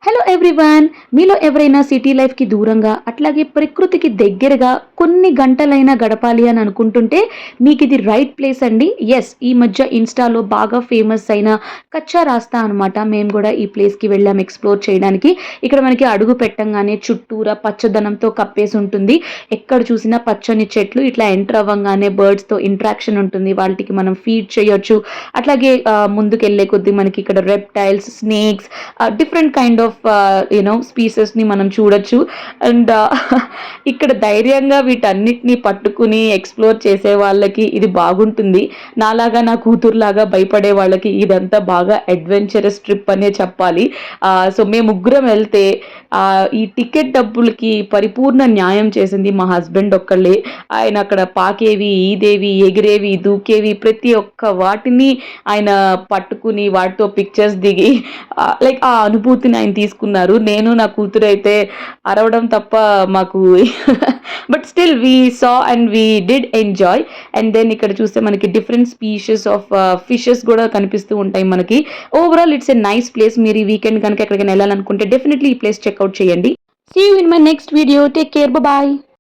Hello everyone. మీలో ఎవరైనా city లైఫ్కి దూరంగా అట్లాగే ప్రకృతికి దగ్గరగా కొన్ని గంటలైనా గడపాలి అని అనుకుంటుంటే మీకు ఇది రైట్ ప్లేస్ అండి. ఎస్, ఈ మధ్య ఇన్స్టాలో బాగా ఫేమస్ అయిన కచ్చా రాస్తా అనమాట. మేము కూడా ఈ ప్లేస్కి వెళ్ళాం ఎక్స్ప్లోర్ చేయడానికి. ఇక్కడ మనకి అడుగు పెట్టంగానే చుట్టూరా పచ్చదనంతో కప్పేసి ఉంటుంది. ఎక్కడ చూసినా పచ్చని చెట్లు, ఇట్లా ఎంటర్ అవ్వగానే బర్డ్స్తో ఇంట్రాక్షన్ ఉంటుంది, వాటికి మనం ఫీడ్ చేయొచ్చు. అట్లాగే ముందుకు వెళ్ళే కొద్దీ మనకి ఇక్కడ reptiles, snakes, different kind of స్పీసెస్ని మనం చూడొచ్చు. అండ్ ఇక్కడ ధైర్యంగా వీటన్నిటిని పట్టుకుని ఎక్స్ప్లోర్ చేసే వాళ్ళకి ఇది బాగుంటుంది. నాలాగా, నా కూతురులాగా భయపడే వాళ్ళకి ఇదంతా బాగా అడ్వెంచరస్ ట్రిప్ అనే చెప్పాలి. సో మేము ముగ్గురం వెళ్తే ఈ టికెట్ డబ్బులకి పరిపూర్ణ న్యాయం చేసింది మా హస్బెండ్ ఒక్కళ్ళే. ఆయన అక్కడ పాకేవి, ఈదేవి, ఎగిరేవి, దూకేవి, ప్రతి ఒక్క వాటిని ఆయన పట్టుకుని వాటితో పిక్చర్స్ దిగి లైక్ ఆ అనుభూతిని ఆయన తీసుకున్నారు. నేను, నా కూతురు అయితే అరవడం తప్ప మాకు but still we saw and we did enjoy. And then ఇక్కడ చూస్తే మనకి డిఫరెంట్ స్పీషీస్ ఆఫ్ ఫిషెస్ కూడా కనిపిస్తూ ఉంటాయి మనకి. Overall it's a nice place. మీరు ఈ వీకెండ్ కనుక ఎక్కడికైనా వెళ్ళాలనుకుంటే డెఫినెట్లీ ఈ ప్లేస్ చెక్అవుట్ చేయండి. See you in my next video. Take care. Bye.